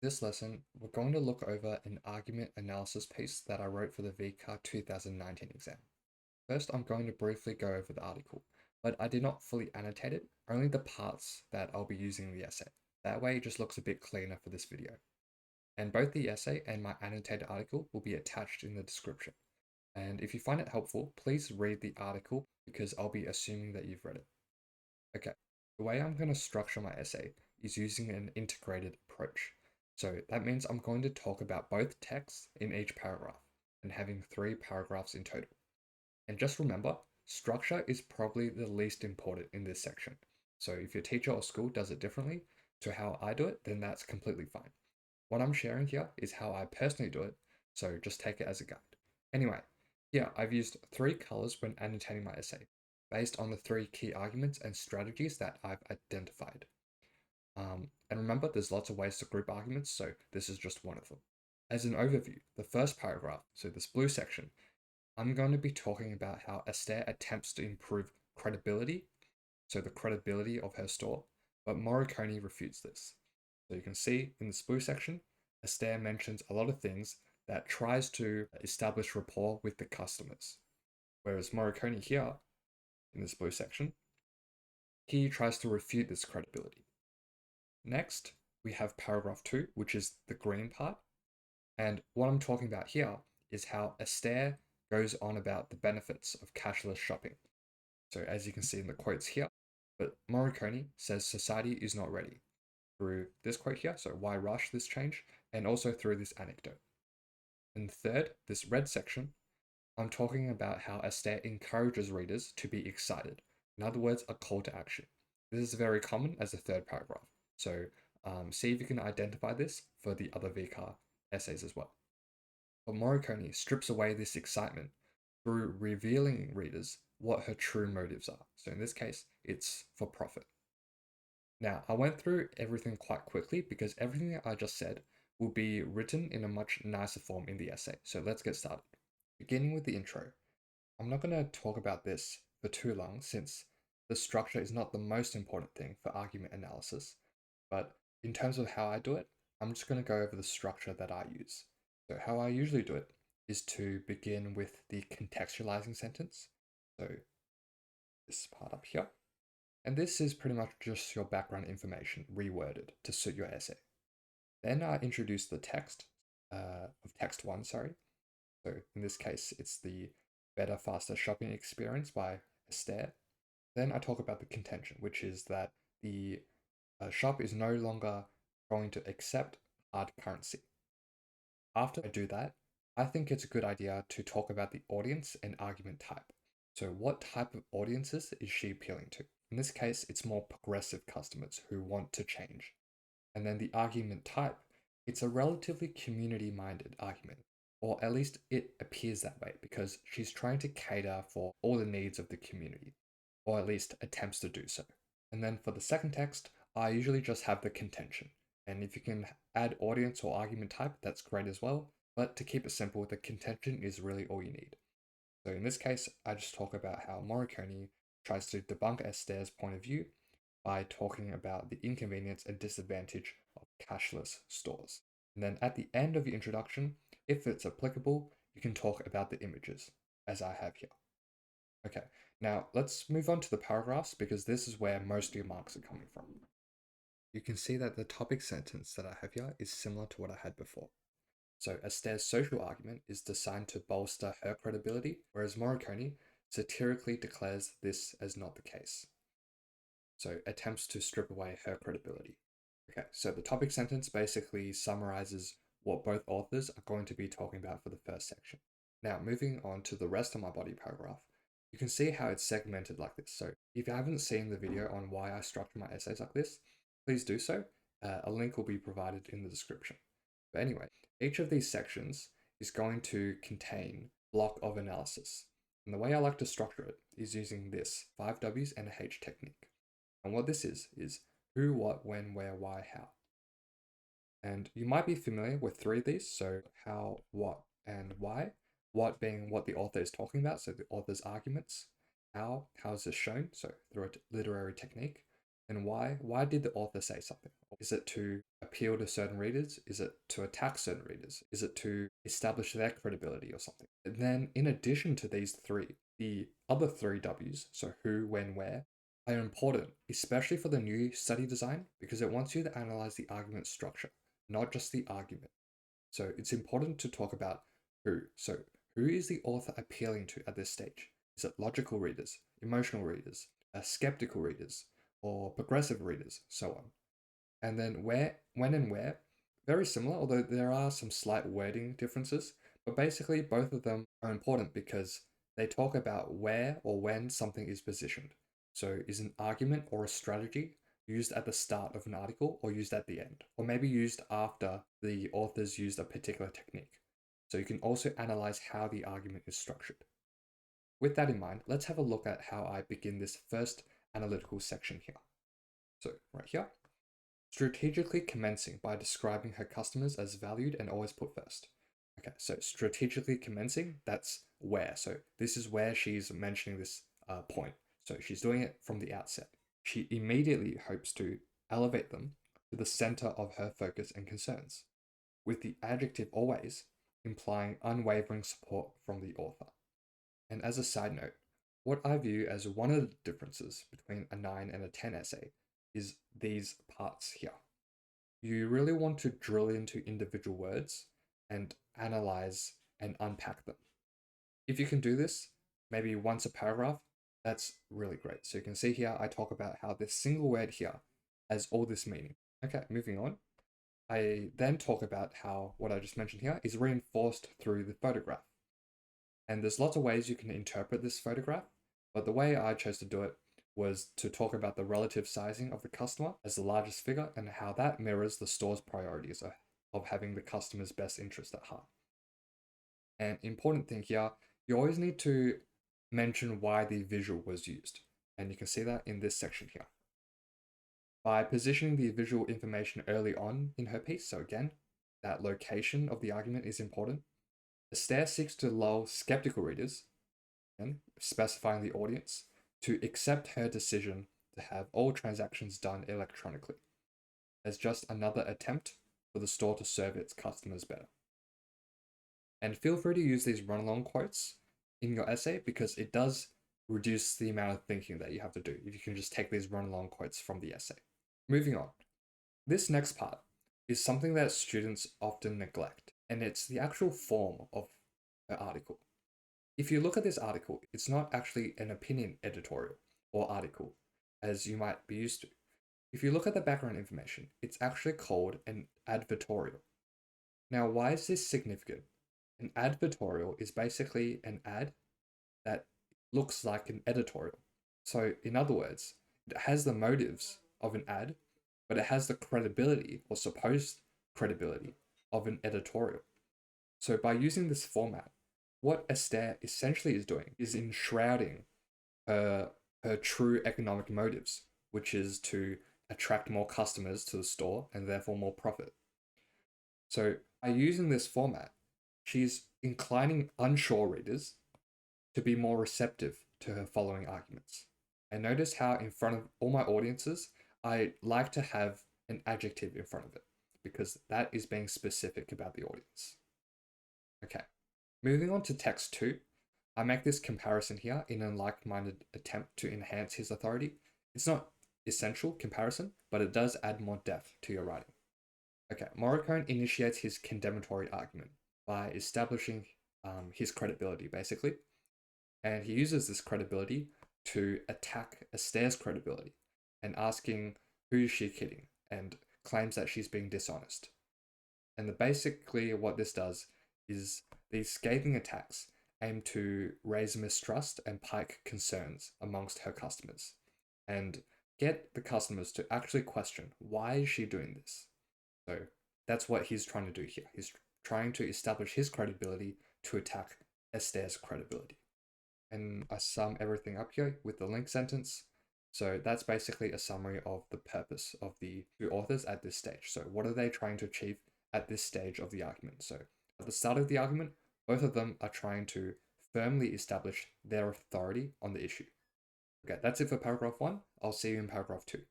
This lesson, we're going to look over an argument analysis piece that I wrote for the VCAR 2019 exam. First, I'm going to briefly go over the article, but I did not fully annotate it, only the parts that I'll be using in the essay. That way it just looks a bit cleaner for this video. And both the essay and my annotated article will be attached in the description. And if you find it helpful, please read the article because I'll be assuming that you've read it. Okay, the way I'm going to structure my essay is using an integrated approach. So that means I'm going to talk about both texts in each paragraph and having 3 paragraphs in total. And just remember, structure is probably the least important in this section. So if your teacher or school does it differently to how I do it, then that's completely fine. What I'm sharing here is how I personally do it, so just take it as a guide. Anyway, here I've used 3 colors when annotating my essay, based on the 3 key arguments and strategies that I've identified. And remember, there's lots of ways to group arguments, so this is just one of them. As an overview, the first paragraph, so this blue section, I'm going to be talking about how Astaire attempts to improve credibility, so the credibility of her store, but Morricone refutes this. So you can see in this blue section, Astaire mentions a lot of things that tries to establish rapport with the customers. Whereas Morricone here, in this blue section, he tries to refute this credibility. Next, we have paragraph 2, which is the green part. And what I'm talking about here is how Astaire goes on about the benefits of cashless shopping. So as you can see in the quotes here, but Morricone says society is not ready through this quote here, so why rush this change, and also through this anecdote. And third, this red section, I'm talking about how Astaire encourages readers to be excited. In other words, a call to action. This is very common as a third paragraph. So see if you can identify this for the other VCAR essays as well. But Morricone strips away this excitement through revealing readers what her true motives are. So in this case, it's for profit. Now, I went through everything quite quickly because everything that I just said will be written in a much nicer form in the essay. So let's get started. Beginning with the intro. I'm not going to talk about this for too long since the structure is not the most important thing for argument analysis, but in terms of how I do it, I'm just going to go over the structure that I use. So how I usually do it is to begin with the contextualizing sentence. So this part up here. And this is pretty much just your background information reworded to suit your essay. Then I introduce the text of text 1, sorry. So in this case, it's the better, faster shopping experience by Astaire. Then I talk about the contention, which is that the shop is no longer going to accept hard currency. After I do that, I think it's a good idea to talk about the audience and argument type. So what type of audiences is she appealing to? In this case, it's more progressive customers who want to change. And then the argument type, it's a relatively community-minded argument, or at least it appears that way because she's trying to cater for all the needs of the community, or at least attempts to do so. And then for the second text, I usually just have the contention. And if you can add audience or argument type, that's great as well. But to keep it simple, the contention is really all you need. So in this case, I just talk about how Morricone tries to debunk Astaire's point of view by talking about the inconvenience and disadvantage of cashless stores. And then at the end of your introduction, if it's applicable, you can talk about the images, as I have here. Okay, now let's move on to the paragraphs because this is where most of your marks are coming from. You can see that the topic sentence that I have here is similar to what I had before. So Astaire's social argument is designed to bolster her credibility, whereas Morricone satirically declares this as not the case. So attempts to strip away her credibility. Okay, so the topic sentence basically summarizes what both authors are going to be talking about for the first section. Now, moving on to the rest of my body paragraph, you can see how it's segmented like this. So if you haven't seen the video on why I structure my essays like this, please do so. A link will be provided in the description. But anyway, each of these sections is going to contain a block of analysis. And the way I like to structure it is using this 5 W's and a H technique. And what this is who, what, when, where, why, how. And you might be familiar with 3 of these, so how, what, and why. What being what the author is talking about, so the author's arguments. How is this shown, so through a literary technique. And why? Why did the author say something? Is it to appeal to certain readers? Is it to attack certain readers? Is it to establish their credibility or something? And then, in addition to these three, the other three W's, so who, when, where, are important, especially for the new study design, because it wants you to analyze the argument structure, not just the argument. So it's important to talk about who. So who is the author appealing to at this stage? Is it logical readers, emotional readers, skeptical readers, or progressive readers, so on? And then where, when, and where, very similar, although there are some slight wording differences. But basically, both of them are important because they talk about where or when something is positioned. So, is an argument or a strategy used at the start of an article or used at the end, or maybe used after the authors used a particular technique? So, you can also analyze how the argument is structured. With that in mind, let's have a look at how I begin this first analytical section here. So, right here, strategically commencing by describing her customers as valued and always put first. Okay, so strategically commencing, that's where. So this is where she's mentioning this point. So she's doing it from the outset. She immediately hopes to elevate them to the center of her focus and concerns, with the adjective always implying unwavering support from the author. And as a side note, what I view as one of the differences between a 9 and a 10 essay is these parts here. You really want to drill into individual words and analyze and unpack them. If you can do this, maybe once a paragraph, that's really great. So you can see here, I talk about how this single word here has all this meaning. Okay, moving on. I then talk about how what I just mentioned here is reinforced through the photograph. And there's lots of ways you can interpret this photograph, but the way I chose to do it was to talk about the relative sizing of the customer as the largest figure and how that mirrors the store's priorities of having the customer's best interest at heart. An important thing here, you always need to mention why the visual was used. And you can see that in this section here. By positioning the visual information early on in her piece, so again, that location of the argument is important. Astaire seeks to lull skeptical readers, and specifying the audience, to accept her decision to have all transactions done electronically, as just another attempt for the store to serve its customers better. And feel free to use these run-along quotes in your essay because it does reduce the amount of thinking that you have to do if you can just take these run-along quotes from the essay. Moving on. This next part is something that students often neglect, and it's the actual form of an article. If you look at this article, it's not actually an opinion editorial or article, as you might be used to. If you look at the background information, it's actually called an advertorial. Now, why is this significant? An advertorial is basically an ad that looks like an editorial. So, in other words, it has the motives of an ad, but it has the credibility or supposed credibility of an editorial. So, by using this format, what Astaire essentially is doing is enshrouding her true economic motives, which is to attract more customers to the store and therefore more profit. So by using this format, she's inclining unsure readers to be more receptive to her following arguments. And notice how in front of all my audiences, I like to have an adjective in front of it because that is being specific about the audience. Okay, moving on to text 2, I make this comparison here in a like-minded attempt to enhance his authority. It's not essential comparison, but it does add more depth to your writing. Okay, Morricone initiates his condemnatory argument by establishing his credibility, basically. And he uses this credibility to attack Astaire's credibility and asking who is she kidding and claims that she's being dishonest. And basically what this does is these scathing attacks aim to raise mistrust and pique concerns amongst her customers and get the customers to actually question why is she doing this. So that's what he's trying to do here. He's trying to establish his credibility to attack Astaire's credibility. And I sum everything up here with the link sentence. So that's basically a summary of the purpose of the two authors at this stage. So what are they trying to achieve at this stage of the argument? So at the start of the argument, both of them are trying to firmly establish their authority on the issue. Okay, that's it for paragraph 1. I'll see you in paragraph 2.